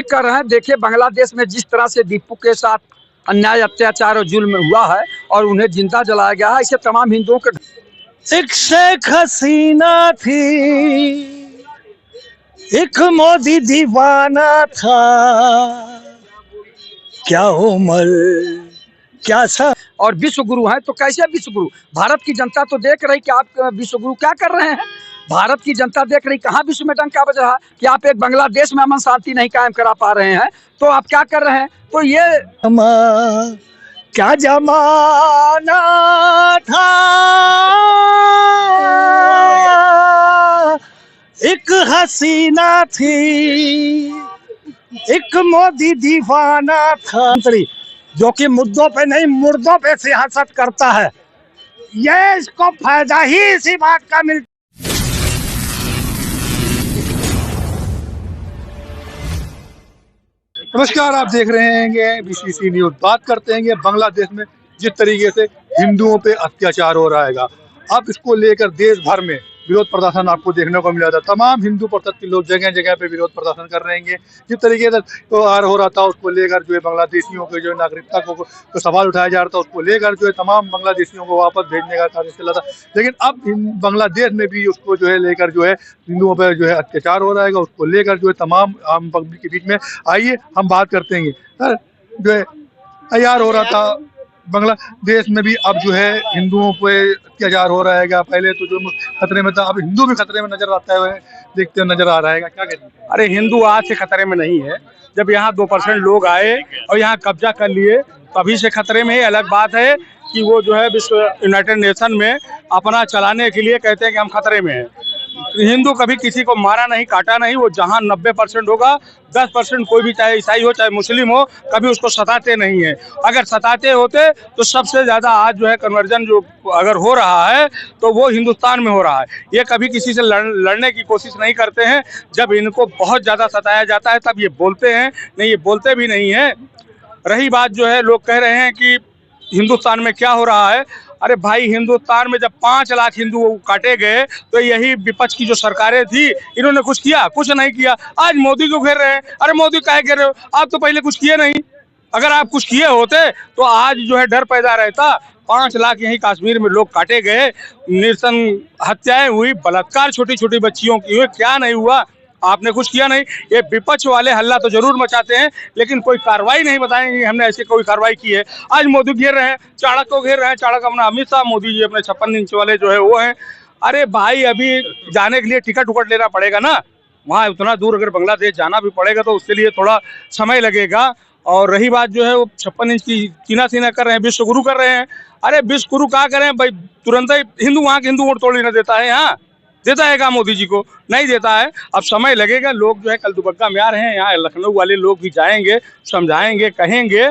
ठीक कर रहे हैं। देखिए बांग्लादेश में जिस तरह से दीपू के साथ अन्याय अत्याचार और जुल्म हुआ है और उन्हें जिंदा जलाया गया है, इसे तमाम हिंदुओं के एक शेख हसीना थी, एक मोदी दीवाना था, क्या उम्र क्या सा। और विश्व गुरु हैं तो कैसे विश्व गुरु? भारत की जनता तो देख रही कि आप विश्व गुरु क्या कर रहे हैं। भारत की जनता देख रही कहाँ विश्व में डंका बज रहा है कि आप एक बांग्लादेश में अमन शांति नहीं कायम करा पा रहे हैं, तो आप क्या कर रहे हैं? तो ये क्या जमाना था, एक हसीना थी, एक मोदी दीवाना था, जो कि मुद्दों पे नहीं मुर्दों पे सियासत करता है। ये इसको फायदा ही इसी बात का मिलता। नमस्कार, आप देख रहे हैं बीसीसी न्यूज। बात करते हैं बांग्लादेश में जिस तरीके से हिंदुओं पे अत्याचार हो रहा है, अब इसको लेकर देश भर में विरोध प्रदर्शन आपको देखने को मिला था। तमाम हिंदू परिषद के लोग जगह जगह पे विरोध प्रदर्शन कर रहे हैं। जिस तरीके से त्योहार हो रहा था उसको लेकर जो है बांग्लादेशियों के जो नागरिकता को सवाल उठाया जा रहा था, उसको लेकर जो है तमाम बांग्लादेशियों को वापस भेजने का कार्य चला था। लेकिन अब बांग्लादेश में भी उसको जो है लेकर जो है हिंदुओं पर जो है अत्याचार हो रहा है, उसको लेकर जो है तमाम आम पब्लिक के बीच में आइए हम बात करते हैं। सर, जो है तैयार हो रहा था बांग्लादेश में भी अब जो है हिंदुओं पे अत्याचार हो रहा है। पहले तो जो खतरे में था, अब हिंदू भी खतरे में नजर आता है, देखते हुए नजर आ रहा है। क्या कहते हैं? अरे हिंदू आज से खतरे में नहीं है। जब यहाँ 2% लोग आए और यहाँ कब्जा कर लिए तभी से खतरे में है। अलग बात है कि वो जो है विश्व यूनाइटेड नेशन में अपना चलाने के लिए कहते हैं कि हम खतरे में हैं। हिंदू कभी किसी को मारा नहीं, काटा नहीं। वो जहाँ 90% होगा, 10% कोई भी, चाहे ईसाई हो चाहे मुस्लिम हो, कभी उसको सताते नहीं है। अगर सताते होते तो सबसे ज़्यादा आज जो है कन्वर्जन जो अगर हो रहा है तो वो हिंदुस्तान में हो रहा है। ये कभी किसी से लड़ने की कोशिश नहीं करते हैं। जब इनको बहुत ज़्यादा सताया जाता है तब ये बोलते हैं, नहीं ये बोलते भी नहीं है। रही बात जो है लोग कह रहे हैं कि हिंदुस्तान में क्या हो रहा है, अरे भाई हिंदुस्तान में जब 5 लाख हिंदू काटे गए तो यही विपक्ष की जो सरकारें थी इन्होंने कुछ किया? कुछ नहीं किया। आज मोदी को घेर रहे हैं। अरे मोदी काहे घेर रहे हो? आप तो पहले कुछ किए नहीं। अगर आप कुछ किए होते तो आज जो है डर पैदा रहता। 5 लाख यही कश्मीर में लोग काटे गए, निरसन हत्याएं हुई, बलात्कार छोटी छोटी बच्चियों की हुए, क्या नहीं हुआ? आपने कुछ किया नहीं। ये विपक्ष वाले हल्ला तो जरूर मचाते हैं लेकिन कोई कार्रवाई नहीं बताएंगे हमने ऐसी कोई कार्रवाई की है। आज मोदी घेर रहे हैं, चाणक्य को घेर रहे हैं। चाणक्य अपना अमित शाह, मोदी जी अपने 56 इंच वाले जो है वो हैं। अरे भाई अभी जाने के लिए टिकट उकट लेना पड़ेगा ना, वहाँ उतना दूर अगर बांग्लादेश जाना भी पड़ेगा तो उसके लिए थोड़ा समय लगेगा। और रही बात जो है वो 56 इंच की चीना सीना कर रहे हैं, विश्व गुरु कर रहे हैं। अरे विश्व गुरु क्या करें भाई, तुरंत ही हिंदू वहाँ के हिंदू वोट तोड़ लेना देता है। यहाँ देता है क्या मोदी जी को? नहीं देता है। अब समय लगेगा। लोग जो है कल दुबग्गा में आ रहे हैं, यहाँ लखनऊ वाले लोग भी जाएंगे, समझाएंगे, कहेंगे,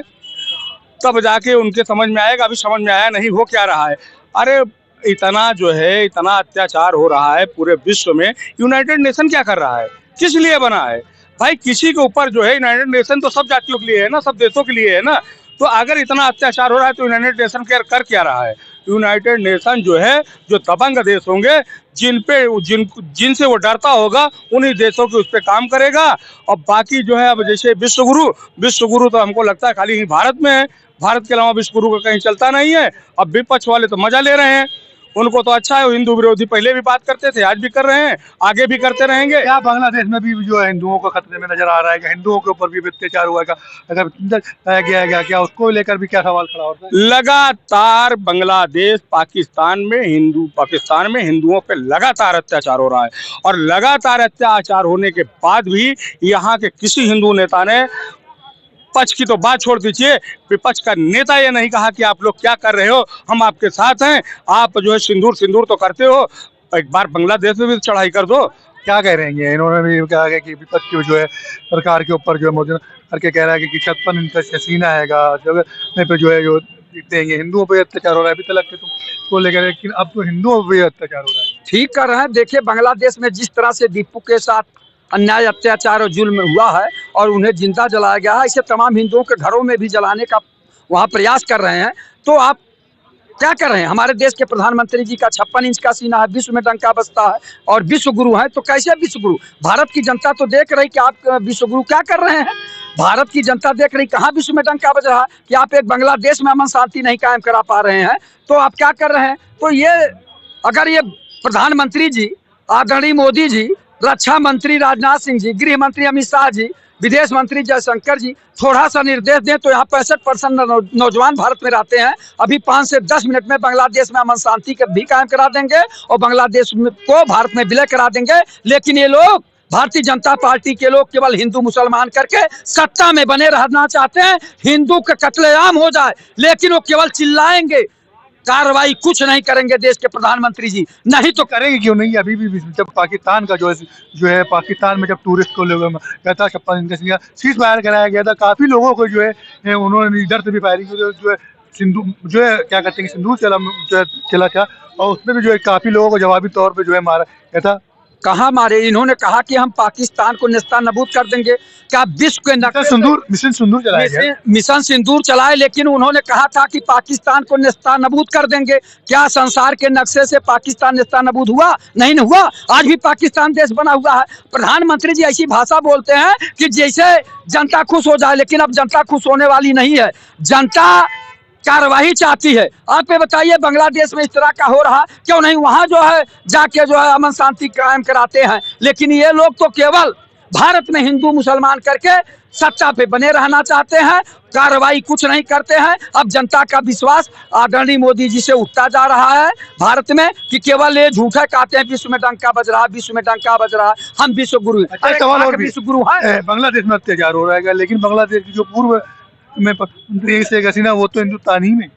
तब जाके उनके समझ में आएगा। अभी समझ में आया नहीं हो क्या रहा है। अरे इतना जो है इतना अत्याचार हो रहा है पूरे विश्व में, यूनाइटेड नेशन क्या कर रहा है? किस लिए बना है भाई? किसी के ऊपर जो है, यूनाइटेड नेशन तो सब जातियों के लिए है ना, सब देशों के लिए है ना। तो अगर इतना अत्याचार हो रहा है तो यूनाइटेड नेशन कर क्या रहा है? यूनाइटेड नेशन जो है जो दबंग देश होंगे, जिनसे वो डरता होगा, उन्हीं देशों के उस पर काम करेगा। और बाकी जो है अब जैसे विश्व गुरु तो हमको लगता है खाली भारत में है। भारत के अलावा विश्व गुरु का कहीं चलता नहीं है। अब विपक्ष वाले तो मजा ले रहे हैं, उनको तो अच्छा है। हिंदू विरोधी पहले भी बात करते थे, आज भी कर रहे हैं, आगे भी करते रहेंगे। क्या बांग्लादेश में भी जो है हिंदुओं को खतरे में नजर आ रहा है? क्या हिंदुओं के ऊपर भी अत्याचार हुआ है? अगर गया क्या उसको लेकर भी क्या सवाल खड़ा होता है? लगातार बांग्लादेश पाकिस्तान में हिंदुओं पे लगातार अत्याचार हो रहा है। और लगातार अत्याचार होने के बाद भी यहाँ के किसी हिंदू नेता ने, पक्ष की तो बात छोड़ दीजिए, विपक्ष का नेता ये नहीं कहा कि आप लोग क्या कर रहे हो, हम आपके साथ हैं। आप जो है सिंदूर तो करते हो, एक बार बांग्लादेश में भी चढ़ाई कर दो। क्या कह रहे हैं? इन्होंने भी कहा है कि विपक्ष की जो है सरकार के ऊपर जो है मोदी करके कह रहा है कि 56 इंच सीना हैगा, जगह पे जो है जो देंगे। हिंदुओं पे अत्याचार हो रहा है अभी तक तो लेकर, लेकिन अब तो हिंदुओं पे अत्याचार हो रहा है। ठीक कर रहे हैं। देखिए बांग्लादेश में जिस तरह से दीपू के साथ अन्याय अत्याचार और जुल्म हुआ है और उन्हें जिंदा जलाया गया है, इसे तमाम हिंदुओं के घरों में भी जलाने का वहाँ प्रयास कर रहे हैं। तो आप क्या कर रहे हैं? हमारे देश के प्रधानमंत्री जी का 56 इंच का सीना है, विश्व में डंका बजता है और विश्व गुरु हैं, तो कैसे विश्व गुरु? भारत की जनता तो देख रही कि आप विश्व गुरु क्या कर रहे हैं। भारत की जनता देख रही कहाँ विश्व में डंका बज रहा कि आप एक बांग्लादेश में अमन शांति नहीं कायम करा पा रहे हैं, तो आप क्या कर रहे हैं? तो ये अगर ये प्रधानमंत्री जी, आदरणीय मोदी जी, रक्षा मंत्री राजनाथ सिंह जी, गृह मंत्री अमित शाह जी, विदेश मंत्री जयशंकर जी थोड़ा सा निर्देश दें तो यहाँ 65% नौजवान भारत में रहते हैं। अभी 5 से 10 मिनट में बांग्लादेश में अमन शांति भी कायम करा देंगे और बांग्लादेश को भारत में विलय करा देंगे। लेकिन ये लोग, भारतीय जनता पार्टी के लोग, केवल हिंदू मुसलमान करके सत्ता में बने रहना चाहते हैं। हिंदू का कत्लेआम हो जाए लेकिन वो केवल चिल्लाएंगे, कार्रवाई कुछ नहीं करेंगे देश के प्रधानमंत्री जी। नहीं तो करेंगे क्यों नहीं? अभी भी जब पाकिस्तान का जो है पाकिस्तान में जब टूरिस्ट को लोग कहता 56 इंच का सीना सीज फायर कराया गया था, काफी लोगों को जो है उन्होंने इधर से भी फायरिंग की, जो है सिंधु जो है क्या कहते हैं सिंदूर चला था और उसमें भी जो है काफी लोगों को जवाबी तौर पे जो है मारा गया था। कहाँ मारे? इन्होंने कहा कि हम पाकिस्तान को नेस्तनाबूद कर देंगे। क्या विश्व के मिशन सिंदूर चलाया गया, मिशन सिंदूर चलाए, लेकिन उन्होंने कहा था कि पाकिस्तान को नेस्तनाबूद कर देंगे। क्या संसार के नक्शे से पाकिस्तान नेस्तनाबूद हुआ? नहीं हुआ। आज भी पाकिस्तान देश बना हुआ है। प्रधानमंत्री जी ऐसी भाषा बोलते हैं कि जैसे जनता खुश हो जाए, लेकिन अब जनता खुश होने वाली नहीं है। जनता कार्रवाई चाहती है। आप ये बताइए, बांग्लादेश में इस तरह का हो रहा, क्यों नहीं वहां जो है जाके जो है अमन शांति कायम कराते हैं। लेकिन ये लोग तो केवल भारत में हिंदू मुसलमान करके सत्ता पे बने रहना चाहते हैं, कार्रवाई कुछ नहीं करते हैं। अब जनता का विश्वास आदरणीय मोदी जी से उठता जा रहा है भारत में कि केवल ये झूठे कहते हैं विश्व में डंका बज रहा, विश्व में डंका बज रहा, हम विश्व गुरु। अच्छा सवाल और विश्व गुरु है। बांग्लादेश में अत्याचार हो रहा है, लेकिन बांग्लादेश की जो पूर्व में शेख हसीना वो तो हिंदुस्तानी में,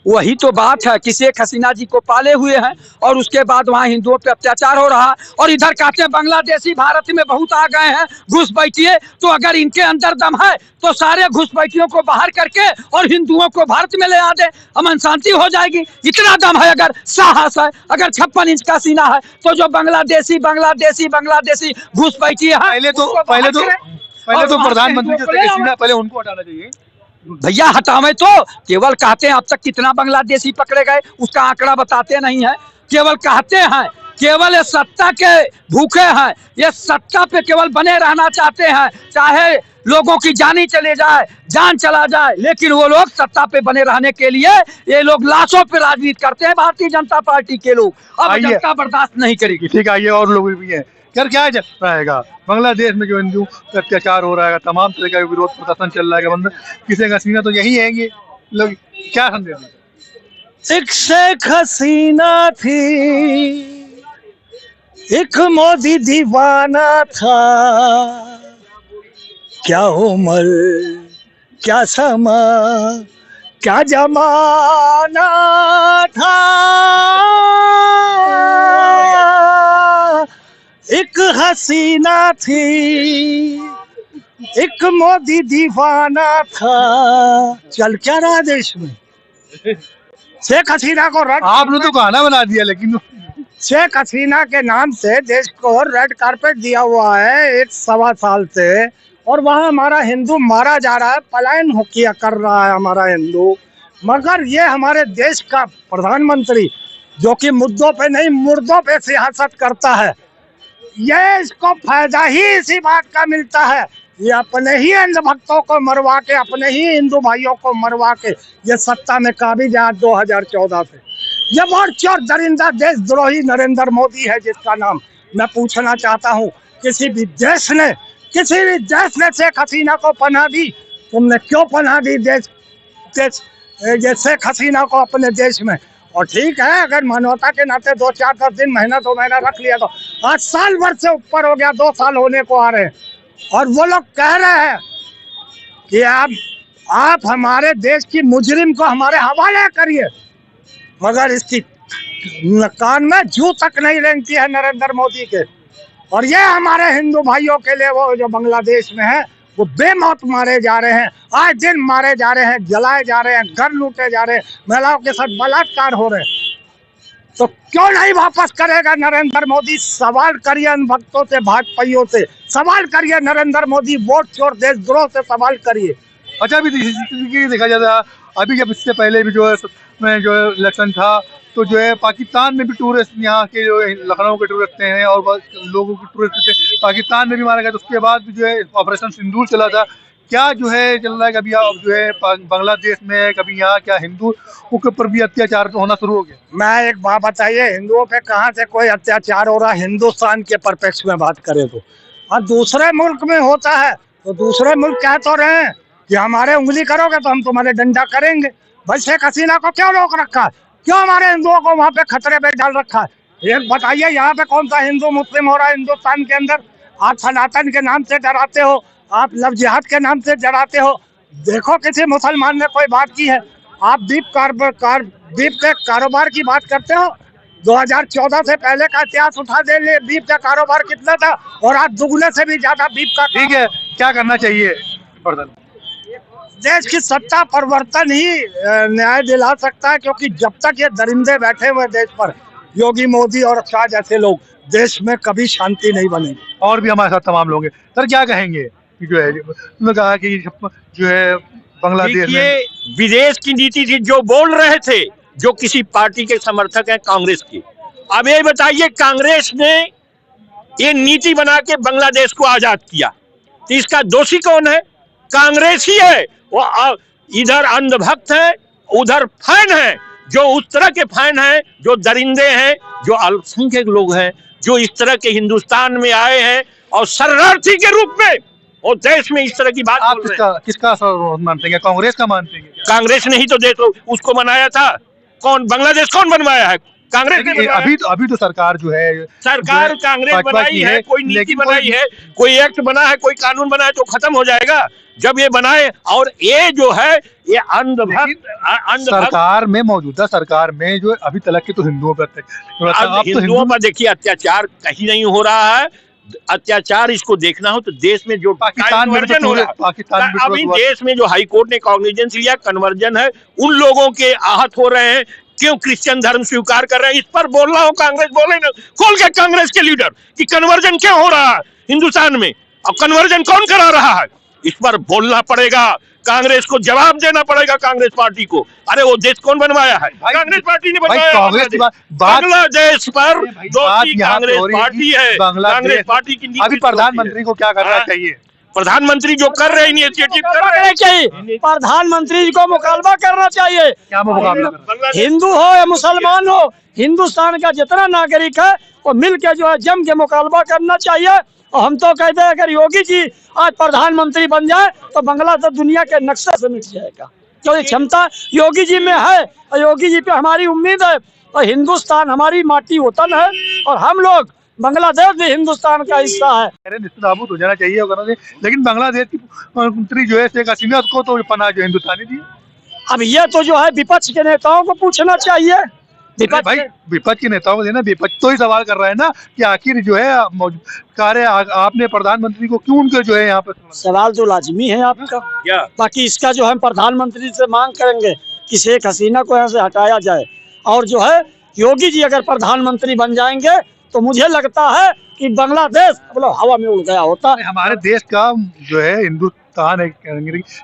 वही तो बात है कि शेख हसीना जी को पाले हुए हैं और उसके बाद वहाँ हिंदुओं पे अत्याचार हो रहा। और इधर कहते हैं बांग्लादेशी भारत में बहुत आ गए हैं, घुस बैठिए। तो अगर इनके अंदर दम है तो सारे घुसपैठियों को बाहर करके और हिंदुओं को भारत में ले आ दे, अमन शांति हो जाएगी। इतना दम है, अगर साहस है, अगर 56 इंच का सीना है, तो जो बांग्लादेशी घुसपैठिए पहले तो प्रधानमंत्री जो शेख हसीना, पहले उनको हटाना चाहिए। भैया हटावे तो केवल कहते हैं अब तक कितना बांग्लादेशी पकड़े गए उसका आंकड़ा बताते नहीं है, केवल कहते हैं, केवल ये सत्ता के भूखे हैं, ये सत्ता पे केवल बने रहना चाहते हैं, चाहे लोगों की जान चले जाए, जान चला जाए, लेकिन वो लोग सत्ता पे बने रहने के लिए ये लोग लाशों पे राजनीति करते हैं। भारतीय जनता पार्टी के लोग अब जनता बर्दाश्त नहीं करेगी। ठीक है, ये और लोग भी हैं। यार क्या रहेगा बांग्लादेश में जो हिंदू अत्याचार हो रहा है, तमाम तरह का विरोध प्रदर्शन चल रहा है, बंद किसी का सीना तो यही है। ये लोग क्या संदेश दें? एक शेख हसीना थी, एक मोदी दीवाना था, क्या उम्र क्या समा क्या जमाना था। एक हसीना थी, एक मोदी दीवाना था, चल क्या रहा देश में। शेख हसीना को आपने तो गाना बना दिया, लेकिन शेख हसीना के नाम से देश को रेड कारपेट दिया हुआ है 1.25 साल से, और वहाँ हमारा हिंदू मारा जा रहा है, पलायन किया कर रहा है हमारा हिंदू। मगर ये हमारे देश का प्रधानमंत्री जो कि मुद्दों पे नहीं मुर्दों पे सियासत करता है, ये इसको फायदा ही इसी बात का मिलता है, ये अपने ही अंधभक्तों को मरवा के, अपने ही हिंदू भाइयों को मरवा के ये सत्ता में काबिज है 2014 से। ये बहुत चोर दरिंदा देशद्रोही नरेंद्र मोदी है जिसका नाम मैं पूछना चाहता हूँ। किसी भी देश ने शेख हसीना को पनाह दी? तुमने क्यों पनाह दी ये शेख हसीना को अपने देश में? और ठीक है, अगर मानवता के नाते 2-4-10 दिन, महीना 2 महीना रख लिया तो आज साल भर से ऊपर हो गया, 2 साल होने को आ रहे हैं, और वो लोग कह रहे हैं कि आप हमारे देश की मुजरिम को हमारे हवाले करिए, मगर इसकी कान में जू तक नहीं रेंगती है नरेंद्र मोदी के। और ये हमारे हिंदू भाइयों के लिए, वो जो बांग्लादेश में है, वो बेमौत मारे जा रहे हैं, आए दिन मारे जा रहे हैं, जलाए जा रहे हैं, घर लूटे जा रहे हैं, महिलाओं के साथ बलात्कार हो रहे हैं। तो क्यों नहीं वापस करेगा नरेंद्र मोदी? सवाल करिए इन भक्तों से, भाजपाइयों से सवाल करिए, नरेंद्र मोदी वोट चोर देशद्रोह से सवाल करिए। अच्छा, अभी देखा जाता अभी जब इससे पहले भी जो है में जो है इलेक्शन था, तो जो है पाकिस्तान में भी टूरिस्ट यहाँ के जो लखनऊ के टूरिस्ट हैं और लोगों के टूरिस्ट थे पाकिस्तान में भी मारा गया। तो उसके बाद भी जो है ऑपरेशन सिंदूर चला था। क्या जो है चल रहा है कभी आप जो है बांग्लादेश में, कभी यहाँ क्या हिंदुओं के ऊपर भी अत्याचार होना शुरू हो गया? मैं एक बात बताइए, हिंदुओं पे कहाँ से कोई अत्याचार हो रहा है? हिंदुस्तान के परिप्रेक्ष्य में बात करें तो, और दूसरे मुल्क में होता है तो दूसरे मुल्क कह तो रहे हैं कि हमारे उंगली करोगे तो हम तुम्हारे डंडा करेंगे। भाई शेख हसीना को क्यों रोक रखा है? क्यों हमारे हिंदुओं को वहाँ पे खतरे में डाल रखा है? ये बताइए, यहाँ पे कौन सा हिंदू मुस्लिम हो रहा है हिंदुस्तान के अंदर? आप सनातन के नाम से डराते हो, आप लव जिहाद के नाम से डराते हो। देखो किसी मुसलमान ने कोई बात की है? आप दीप के कारोबार की बात करते हो। 2014 से पहले का इतिहास उठा दे ले, दीप का कारोबार कितना था और आज दुगने से भी ज्यादा दीप का। ठीक है, क्या करना चाहिए प्रधान? देश की सत्ता परिवर्तन ही न्याय दिला सकता है, क्योंकि जब तक ये दरिंदे बैठे हुए देश पर, योगी मोदी और शाह जैसे लोग, देश में कभी शांति नहीं बनेगी। और भी हमारे साथ तमाम लोग हैं। सर क्या कहेंगे कि जो है उन्होंने कहा कि जो है बांग्लादेश में विदेश की नीति थी जो बोल रहे थे, जो किसी पार्टी के समर्थक हैं कांग्रेस की। अब ये बताइए, कांग्रेस ने ये नीति बना के बांग्लादेश को आजाद किया, तो इसका दोषी कौन है? कांग्रेस ही है। वो इधर अंधभक्त है, उधर फैन है, जो उस तरह के फैन हैं, जो दरिंदे हैं, जो अल्पसंख्यक लोग हैं, जो इस तरह के हिंदुस्तान में आए हैं और शरणार्थी के रूप में और देश में इस तरह की बात आप बोल रहे हैं। किसका मानते हैं? कांग्रेस का मानते हैं? कांग्रेस ने ही तो देश उसको बनाया था। कौन बांग्लादेश कौन बनवाया है? कांग्रेस ने बनवाया। अभी तो सरकार जो है सरकार कांग्रेस बनाई है, कोई नीति बनाई है, कोई एक्ट बना है, कोई कानून बना है, तो खत्म हो जाएगा जब ये बनाए। और ये जो है ये अंधभक्त सरकार में, मौजूदा सरकार में जो अभी तक के तो हिंदुओं पर हिंदुओं पर देखिए अत्याचार कहीं नहीं हो रहा है। अत्याचार इसको देखना हो तो देश में जो पाकिस्तान में हो रहा है, अभी देश में जो हाई कोर्ट ने कॉग्निजेंस लिया, कन्वर्जन है, उन लोगों के आहत हो रहे हैं। क्यों क्रिश्चियन धर्म स्वीकार कर रहे हैं? इस पर बोलना हो कांग्रेस बोले ना खोल के, कांग्रेस के लीडर, कि कन्वर्जन क्यों हो रहा है हिंदुस्तान में और कन्वर्जन कौन करा रहा है? इस पर बोलना पड़ेगा, कांग्रेस को जवाब देना पड़ेगा, कांग्रेस पार्टी को। अरे वो देश कौन बनवाया है? कांग्रेस पार्टी ने बनवाया। बांग्लादेश पर दोषी कांग्रेस पार्टी है। कांग्रेस पार्टी की अभी प्रधानमंत्री को क्या करना चाहिए? प्रधानमंत्री जो कर रहे हैं इनिशिएटिव कर रहे हैं, चाहिए प्रधानमंत्री को मुकाबला करना चाहिए। क्या मुकाबला? हिंदू हो या मुसलमान हो, हिंदुस्तान का जितना नागरिक है वो मिल के जो है जम के मुकाबला करना चाहिए। और हम तो कहते हैं अगर योगी जी आज प्रधानमंत्री बन जाए तो बांग्लादेश दुनिया के नक्शे से मिट जाएगा, क्योंकि क्षमता योगी जी में है और योगी जी पे हमारी उम्मीद है। और हिंदुस्तान हमारी माटी वतन है और हम लोग, बांग्लादेश भी हिंदुस्तान का हिस्सा है। नाबूद हो जाना चाहिए, लेकिन बांग्लादेश की मंत्री जो है शेख हसीना को तो पनाह जो हिंदुस्तानी दी। अब ये तो जो है विपक्ष के नेताओं को पूछना चाहिए। भाई विपक्ष के नेताओं को देना, विपक्ष तो ही सवाल कर रहा है ना कि आखिर जो है आपने प्रधानमंत्री को क्यों उनके जो है यहाँ पे। सवाल तो लाजमी है आपका, बाकी इसका जो है प्रधानमंत्री से मांग करेंगे कि शेख हसीना को यहाँ से हटाया जाए। और जो है योगी जी अगर प्रधानमंत्री बन जाएंगे तो मुझे लगता है कि बांग्लादेश मतलब हवा में उड़ गया होता। हमारे देश का जो है हिंदुस्तान है,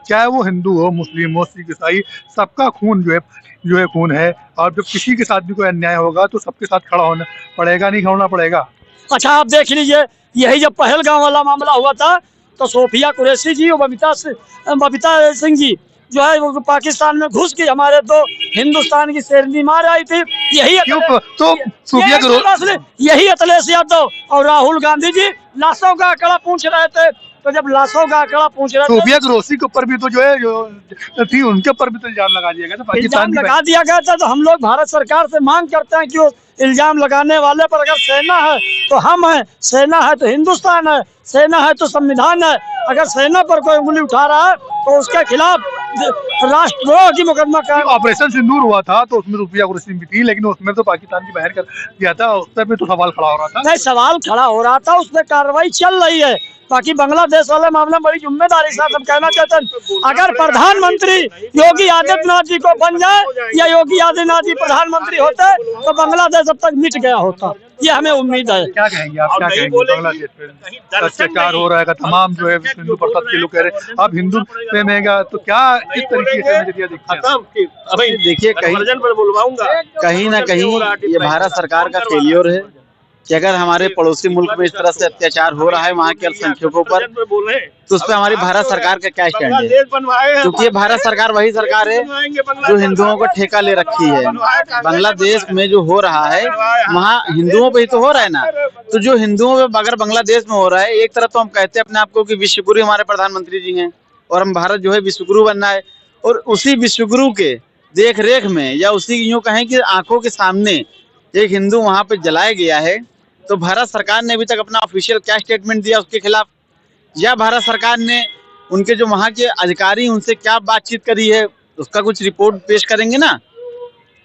चाहे वो हिंदू हो, मुस्लिम हो, सिख, ईसाई, सबका खून जो है खून है। और जब किसी के साथ भी कोई अन्याय होगा तो सबके साथ खड़ा होना पड़ेगा, नहीं होना पड़ेगा। अच्छा आप देख लीजिए, यही जब पहलगाम वाला मामला हुआ था तो सोफिया कुरैशी जी और बबीता सिंह जी जो है वो पाकिस्तान में घुस के हमारे तो हिंदुस्तान की शेरनी मार आई थी। यही अखिलेश यादव और राहुल गांधी जी लाशों का आंकड़ा पूछ रहे थे, तो जब लाशों का आंकड़ा पूछ रहे थे सोफिया कुरैशी के ऊपर भी तो जो है जो थी उनके ऊपर भी तो इल्जाम लगा दिया गया था, इल्जाम लगा दिया गया था। तो हम लोग भारत सरकार से मांग करते हैं कि वो इल्जाम लगाने वाले पर अगर सेना है तो हम हैं, सेना है तो हिंदुस्तान है, सेना है तो संविधान है। अगर सेना पर कोई उंगली उठा रहा है तो उसके खिलाफ राष्ट्रद्रोह की मुकदमा का। ऑपरेशन सिंदूर हुआ था तो उसमें सोफिया कुरैशी भी थी, लेकिन उसमें तो पाकिस्तान की बहन कर दिया था, उस पर तो सवाल खड़ा हो रहा था। नहीं, सवाल खड़ा हो रहा था, उस पर कार्रवाई चल रही है। बाकी बांग्लादेश वाले मामले में बड़ी जिम्मेदारी साथ हम कहना चाहते हैं, अगर प्रधानमंत्री योगी आदित्यनाथ जी को बन जाए या योगी आदित्यनाथ जी प्रधानमंत्री होते तो बांग्लादेश अब तक मिट गया होता। ये हमें उम्मीद है। क्या कहेंगे आप, और क्या नहीं कहेंगे बोलेंगे, बांग्लादेश पे कहीं दर्शन अत्याचार नहीं। हो रहा है, तमाम जो है विश्व हिंदू परिषद के लोग कह रहे हैं आप हिंदू पे रहेगा, तो क्या किस तरीके से नजरिया दिखता है? खत्म कि अभी देखिए, कहीं कन्वर्जन पर बुलवाऊंगा कहीं ना कहीं ये भारत सरकार का फेलियर है कि अगर हमारे पड़ोसी मुल्क में इस तरह से अत्याचार हो रहा है वहाँ के अल्पसंख्यकों पर, तो उस पर हमारी भारत सरकार का क्या स्टैंड है? क्योंकि ये भारत सरकार वही सरकार है जो हिंदुओं को ठेका ले रखी है। बांग्लादेश में जो हो रहा है वहाँ हिंदुओं पे ही तो हो रहा है ना। तो जो हिंदुओं पे अगर बांग्लादेश में हो रहा है, एक तरफ तो हम कहते हैं अपने आप को कि विश्वगुरु हमारे प्रधानमंत्री जी हैं और हम भारत जो है विश्वगुरु बनना है, और उसी विश्वगुरु के देख रेख में या उसी यूं कहें कि आंखों के सामने एक हिंदू वहां पे जलाया गया है, तो भारत सरकार ने अभी तक अपना ऑफिशियल क्या स्टेटमेंट दिया उसके खिलाफ, या भारत सरकार ने उनके जो वहां के अधिकारी उनसे क्या बातचीत करी है उसका कुछ रिपोर्ट पेश करेंगे ना।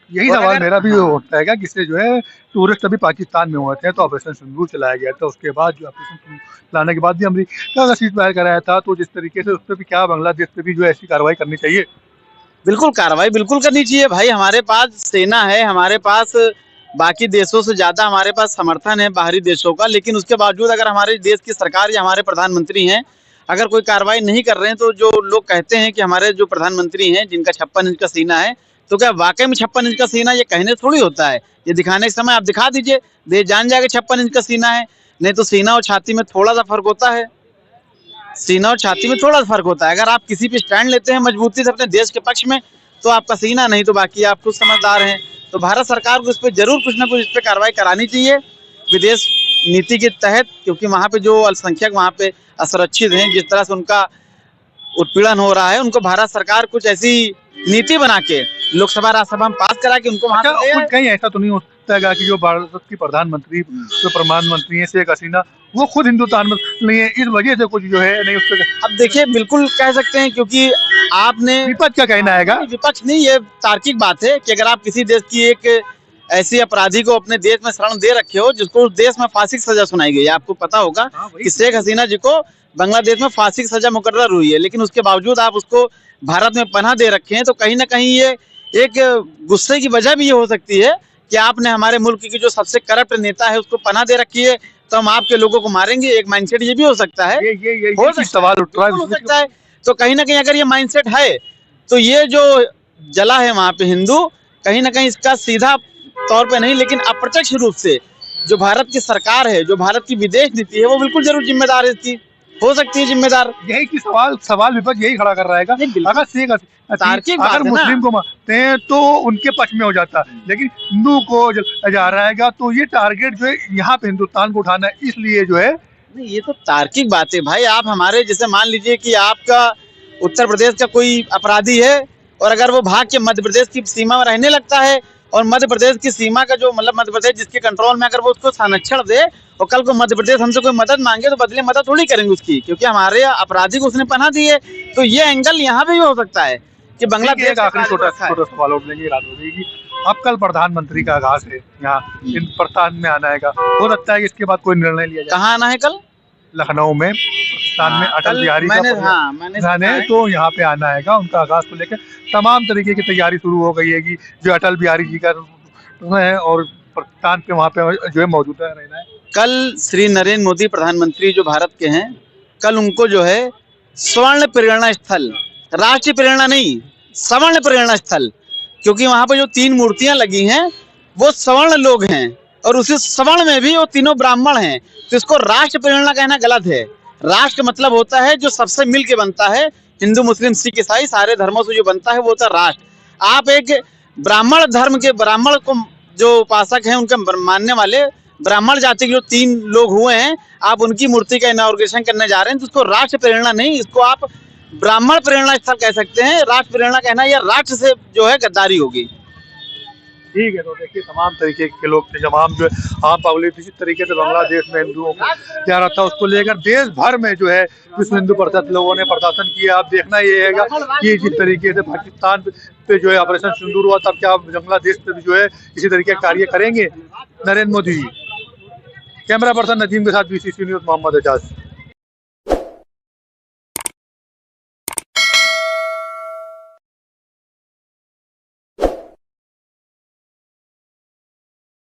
यही और सवाल अगर- मेरा भी होता है किससे जो है टूरिस्ट अभी पाकिस्तान में हुए थे तो ऑपरेशन सिंदूर चलाया गया था, उसके बाद जो ऑपरेशन सिंदूर चलाने के बाद भी अमेरिका का सीज फायर कराया था, तो जिस तरीके से उस पर भी क्या बांग्लादेश पे भी जो है ऐसी कार्रवाई करनी चाहिए? बिल्कुल कार्रवाई बिल्कुल करनी चाहिए भाई। हमारे पास सेना है, हमारे पास बाकी देशों से ज्यादा हमारे पास समर्थन है बाहरी देशों का, लेकिन उसके बावजूद अगर हमारे देश की सरकार या हमारे प्रधानमंत्री हैं अगर कोई कार्रवाई नहीं कर रहे हैं, तो जो लोग कहते हैं कि हमारे जो प्रधानमंत्री हैं जिनका 56 इंच का सीना है, तो क्या वाकई में 56 इंच का सीना ये कहने थोड़ी होता है, ये दिखाने के समय आप दिखा दीजिए, देश जान जाएगा 56 इंच का सीना है। नहीं तो सीना और छाती में थोड़ा सा फर्क होता है, सीना और छाती में थोड़ा सा फर्क होता है। अगर आप किसी पे स्टैंड लेते हैं मजबूती से अपने देश के पक्ष में, तो आपका सीना, नहीं तो बाकी आप खुद समझदार हैं। तो भारत सरकार को इस पर जरूर कुछ ना कुछ इस पर कार्रवाई करानी चाहिए विदेश नीति के तहत, क्योंकि वहाँ पे जो अल्पसंख्यक वहाँ पे असुरक्षित हैं, जिस तरह से उनका उत्पीड़न हो रहा है, उनको भारत सरकार कुछ ऐसी नीति बना के लोकसभा राज्यसभा में पास करा के उनको वहाँ अच्छा, से ले आए। कुछ कहीं ऐसा तो नहीं हो सकता कि जो भारत की प्रधानमंत्री जो प्रधानमंत्री है शेख हसीना वो खुद हिंदुस्तान में नहीं है, इस वजह से कुछ जो है नहीं उस पर अब देखिए बिल्कुल कह सकते हैं, क्योंकि आपने विपक्ष क्या कहना है? नहीं, विपक्ष नहीं, ये तार्किक बात है कि अगर आप किसी देश की एक ऐसी अपराधी को अपने देश में शरण दे रखे हो जिसको उस देश में फांसी की सजा सुनाई गई है, आपको पता होगा कि शेख हसीना जी को बांग्लादेश में फांसी की सजा मुकर्रर हुई है, लेकिन उसके बावजूद आप उसको भारत में पनाह दे रखे हैं, तो कहीं ना कहीं ये एक गुस्से की वजह भी ये हो सकती है कि आपने हमारे मुल्क की जो सबसे करप्ट नेता है उसको पनाह दे रखी है, तो हम आपके लोगों को मारेंगे। एक माइंडसेट ये भी हो सकता है, हो सकता सवाल उठ रहा हो है। सकता है। तो कहीं ना कहीं अगर ये माइंडसेट है, तो ये जो जला है वहां पे हिंदू, कहीं ना कहीं इसका सीधा तौर पे नहीं लेकिन अप्रत्यक्ष रूप से जो भारत की सरकार है, जो भारत की विदेश नीति है, वो बिल्कुल जरूर जिम्मेदार है, इसकी हो सकती है जिम्मेदार। यही की सवाल विपक्ष यही खड़ा कर रहा है नहीं, बिल्कुल। अगर शेख तार्किक बात अगर है ना। मुस्लिम को मारते हैं तो उनके पक्ष में हो जाता है, लेकिन हिंदू को जा रहेगा, तो ये टारगेट जो है यहाँ पे हिंदुस्तान को उठाना है, इसलिए जो है नहीं, ये तो तार्किक बात है भाई। आप हमारे जैसे मान लीजिए कि आपका उत्तर प्रदेश का कोई अपराधी है और अगर वो भाग के मध्य प्रदेश की सीमा में रहने लगता है, और मध्य प्रदेश की सीमा का जो मतलब मध्य प्रदेश जिसके कंट्रोल में अगर वो उसको संरक्षण दे और कल को मध्य प्रदेश हमसे कोई मदद मांगे तो बदले मदद थोड़ी करेंगे उसकी, क्योंकि हमारे अपराधी को उसने पनाह दी है। तो ये एंगल यहाँ पे भी हो सकता है कि बांग्लादेश एक आखिरी छोटा सवाल उठ लेंगे, रात हो जाएगी। अब कल प्रधानमंत्री का आगाज है यहाँ हिंदुस्तान में आना है, हो सकता है कि इसके बाद कोई निर्णय लिया जाए। कहाँ आना है कल? लखनऊ में पाकिस्तान में अटल बिहारी मैंने मैंने तो यहाँ पे आना है, उनका आगाज को लेकर तमाम तरीके की तैयारी शुरू हो गई है कि जो अटल बिहारी जी का है और पाकिस्तान पे वहाँ पे जो है मौजूदा रहना है। कल श्री नरेंद्र मोदी प्रधानमंत्री जो भारत के हैं, कल उनको जो है स्वर्ण प्रेरणा स्थल, राष्ट्रीय प्रेरणा नहीं, स्वर्ण प्रेरणा स्थल, क्योंकि वहां पर जो 3 मूर्तियां लगी हैं वो स्वर्ण लोग हैं और उसी स्वर्ण में भी वो तीनों ब्राह्मण हैं, तो इसको राष्ट्र प्रेरणा कहना गलत है। राष्ट्र मतलब होता है जो सबसे मिल के बनता है, हिंदू मुस्लिम सिख ईसाई सारे धर्मों से जो बनता है वो होता है राष्ट्र। आप एक ब्राह्मण धर्म के ब्राह्मण को जो उपासक हैं उनके मानने वाले ब्राह्मण जाति के जो 3 लोग हुए हैं, आप उनकी मूर्ति का इनॉग्रेशन करने जा रहे हैं, तो उसको राष्ट्र प्रेरणा नहीं, इसको आप ब्राह्मण प्रेरणा स्थल कह सकते हैं। राष्ट्र प्रेरणा कहना या राष्ट्र से जो है गद्दारी होगी। ठीक है, तो देखिए तमाम तरीके के लोग थे, तमाम जो है आम पब्लिक इसी तरीके से बांग्लादेश में हिंदुओं को क्या रहा था उसको लेकर देश भर में जो है विश्व हिंदू परिषद लोगों ने प्रदर्शन किया। अब देखना ये है कि जिस तरीके से पाकिस्तान पे जो है ऑपरेशन सिंदूर हुआ, तब क्या बांग्लादेश पे भी जो है इसी तरीके का कार्य करेंगे नरेंद्र मोदी जी। कैमरा पर्सन नदीम के साथ BCC न्यूज़ मोहम्मद एजाज।